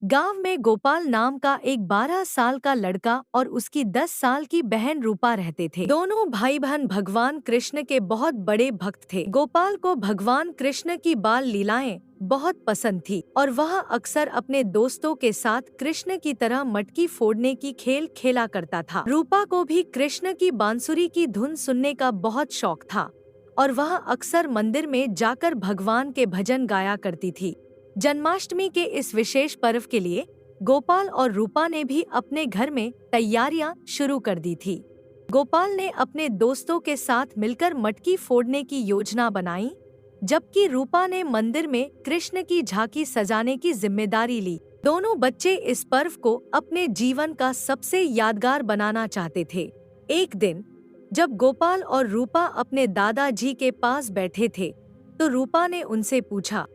गांव में गोपाल नाम का एक 12 साल का लड़का और उसकी 10 साल की बहन रूपा रहते थे। दोनों भाई बहन भगवान कृष्ण के बहुत बड़े भक्त थे। गोपाल को भगवान कृष्ण की बाल लीलाएं बहुत पसंद थी और वह अक्सर अपने दोस्तों के साथ कृष्ण की तरह मटकी फोड़ने की खेल खेला करता था। रूपा को भी कृष्ण की बांसुरी की धुन सुनने का बहुत शौक था और वह अक्सर मंदिर में जाकर भगवान के भजन गाया करती थी। जन्माष्टमी के इस विशेष पर्व के लिए गोपाल और रूपा ने भी अपने घर में तैयारियां शुरू कर दी थी। गोपाल ने अपने दोस्तों के साथ मिलकर मटकी फोड़ने की योजना बनाई, जबकि रूपा ने मंदिर में कृष्ण की झांकी सजाने की जिम्मेदारी ली। दोनों बच्चे इस पर्व को अपने जीवन का सबसे यादगार बनाना चाहते थे। एक दिन जब गोपाल और रूपा अपने दादाजी के पास बैठे थे, तो रूपा ने उनसे पूछा,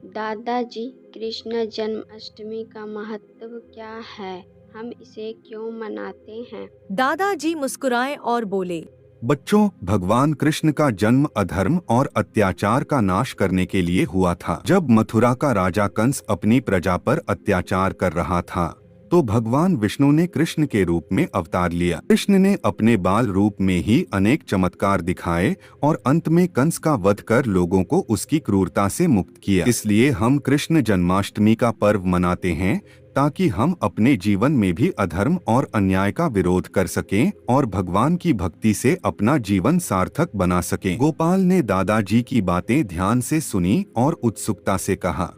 दादाजी, कृष्ण जन्माष्टमी का महत्व क्या है? हम इसे क्यों मनाते हैं? दादाजी मुस्कुराए और बोले, बच्चों, भगवान कृष्ण का जन्म अधर्म और अत्याचार का नाश करने के लिए हुआ था। जब मथुरा का राजा कंस अपनी प्रजा पर अत्याचार कर रहा था, तो भगवान विष्णु ने कृष्ण के रूप में अवतार लिया। कृष्ण ने अपने बाल रूप में ही अनेक चमत्कार दिखाए और अंत में कंस का वध कर लोगों को उसकी क्रूरता से मुक्त किया। इसलिए हम कृष्ण जन्माष्टमी का पर्व मनाते हैं, ताकि हम अपने जीवन में भी अधर्म और अन्याय का विरोध कर सकें और भगवान की भक्ति से अपना जीवन सार्थक बना सकें। गोपाल ने दादाजी की बातें ध्यान से सुनी और उत्सुकता से कहा,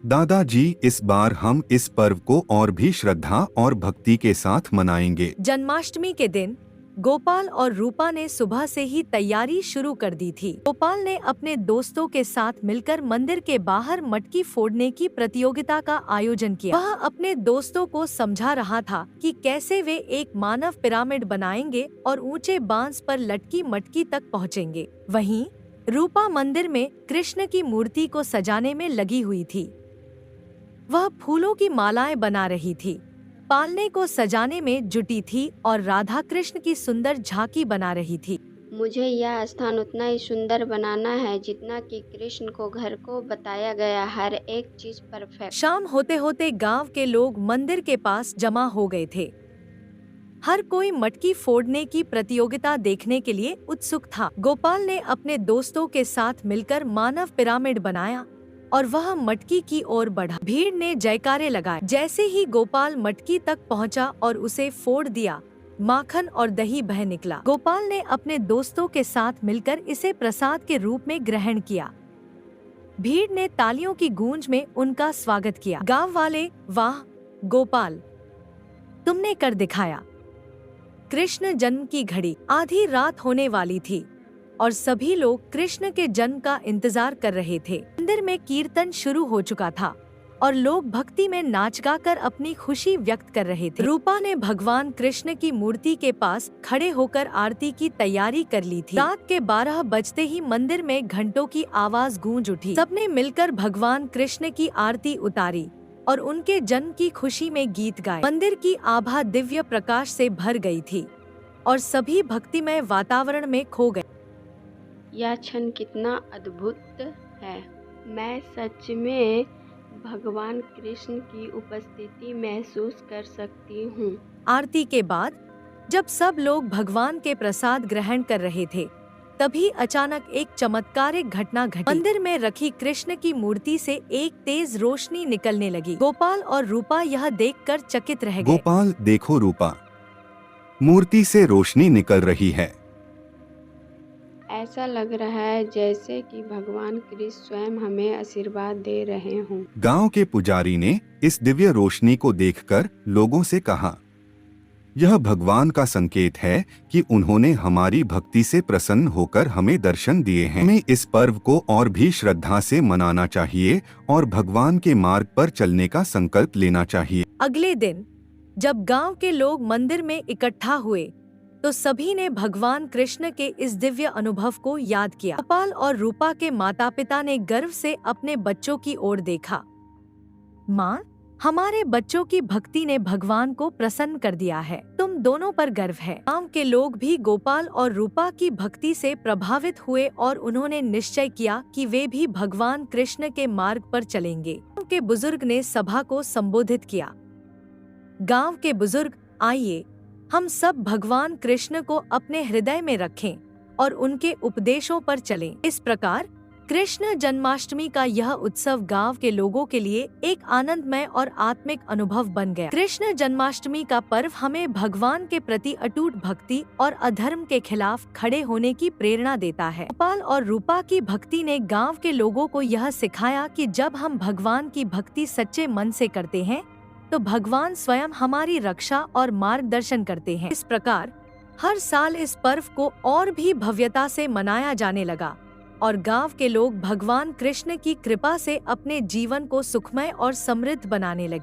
दादाजी, इस बार हम इस पर्व को और भी श्रद्धा और भक्ति के साथ मनाएंगे। जन्माष्टमी के दिन गोपाल और रूपा ने सुबह से ही तैयारी शुरू कर दी थी। गोपाल ने अपने दोस्तों के साथ मिलकर मंदिर के बाहर मटकी फोड़ने की प्रतियोगिता का आयोजन किया। वह अपने दोस्तों को समझा रहा था कि कैसे वे एक मानव पिरामिड बनाएंगे और ऊंचे बांस पर लटकी मटकी तक पहुंचेंगे। वहीं रूपा मंदिर में कृष्ण की मूर्ति को सजाने में लगी हुई थी। वह फूलों की मालाएं बना रही थी, पालने को सजाने में जुटी थी और राधा कृष्ण की सुंदर झांकी बना रही थी। मुझे यह स्थान उतना ही सुंदर बनाना है जितना कि कृष्ण को घर को बताया गया, हर एक चीज परफेक्ट। शाम होते होते गांव के लोग मंदिर के पास जमा हो गए थे। हर कोई मटकी फोड़ने की प्रतियोगिता देखने के लिए उत्सुक था। गोपाल ने अपने दोस्तों के साथ मिलकर मानव पिरामिड बनाया और वह मटकी की ओर बढ़ा। भीड़ ने जयकारे लगाए। जैसे ही गोपाल मटकी तक पहुंचा और उसे फोड़ दिया, माखन और दही बह निकला। गोपाल ने अपने दोस्तों के साथ मिलकर इसे प्रसाद के रूप में ग्रहण किया। भीड़ ने तालियों की गूंज में उनका स्वागत किया। गांव वाले, वाह गोपाल, तुमने कर दिखाया। कृष्ण जन्म की घड़ी, आधी रात होने वाली थी और सभी लोग कृष्ण के जन्म का इंतजार कर रहे थे। मंदिर में कीर्तन शुरू हो चुका था और लोग भक्ति में नाच गाकर अपनी खुशी व्यक्त कर रहे थे। रूपा ने भगवान कृष्ण की मूर्ति के पास खड़े होकर आरती की तैयारी कर ली थी। रात के 12 बजते ही मंदिर में घंटों की आवाज गूंज उठी। सबने मिलकर भगवान कृष्ण की आरती उतारी और उनके जन्म की खुशी में गीत गाए। मंदिर की आभा दिव्य प्रकाश से भर गई थी और सभी भक्तिमय वातावरण में खो गए। यह क्षण कितना अद्भुत है। मैं सच में भगवान कृष्ण की उपस्थिति महसूस कर सकती हूँ। आरती के बाद जब सब लोग भगवान के प्रसाद ग्रहण कर रहे थे, तभी अचानक एक चमत्कारिक घटना घटी। मंदिर में रखी कृष्ण की मूर्ति से एक तेज रोशनी निकलने लगी। गोपाल और रूपा यह देखकर चकित रह गए। गोपाल, देखो रूपा, मूर्ति से रोशनी निकल रही है। ऐसा लग रहा है जैसे कि भगवान कृष्ण स्वयं हमें आशीर्वाद दे रहे हों। गांव के पुजारी ने इस दिव्य रोशनी को देखकर लोगों से कहा, यह भगवान का संकेत है कि उन्होंने हमारी भक्ति से प्रसन्न होकर हमें दर्शन दिए हैं। हमें इस पर्व को और भी श्रद्धा से मनाना चाहिए और भगवान के मार्ग पर चलने का संकल्प लेना चाहिए। अगले दिन जब गांव के लोग मंदिर में इकट्ठा हुए, तो सभी ने भगवान कृष्ण के इस दिव्य अनुभव को याद किया। गोपाल और रूपा के माता पिता ने गर्व से अपने बच्चों की ओर देखा। माँ, हमारे बच्चों की भक्ति ने भगवान को प्रसन्न कर दिया है। तुम दोनों पर गर्व है। गांव के लोग भी गोपाल और रूपा की भक्ति से प्रभावित हुए और उन्होंने निश्चय किया कि वे भी भगवान कृष्ण के मार्ग पर चलेंगे। गांव के बुजुर्ग ने सभा को संबोधित किया। गांव के बुजुर्ग, आइए हम सब भगवान कृष्ण को अपने हृदय में रखें और उनके उपदेशों पर चलें। इस प्रकार कृष्ण जन्माष्टमी का यह उत्सव गांव के लोगों के लिए एक आनंदमय और आत्मिक अनुभव बन गया। कृष्ण जन्माष्टमी का पर्व हमें भगवान के प्रति अटूट भक्ति और अधर्म के खिलाफ खड़े होने की प्रेरणा देता है। गोपाल और रूपा की भक्ति ने गांव के लोगों को यह सिखाया कि जब हम भगवान की भक्ति सच्चे मन से करते हैं तो भगवान स्वयं हमारी रक्षा और मार्गदर्शन करते हैं। इस प्रकार हर साल इस पर्व को और भी भव्यता से मनाया जाने लगा और गांव के लोग भगवान कृष्ण की कृपा से अपने जीवन को सुखमय और समृद्ध बनाने लगे।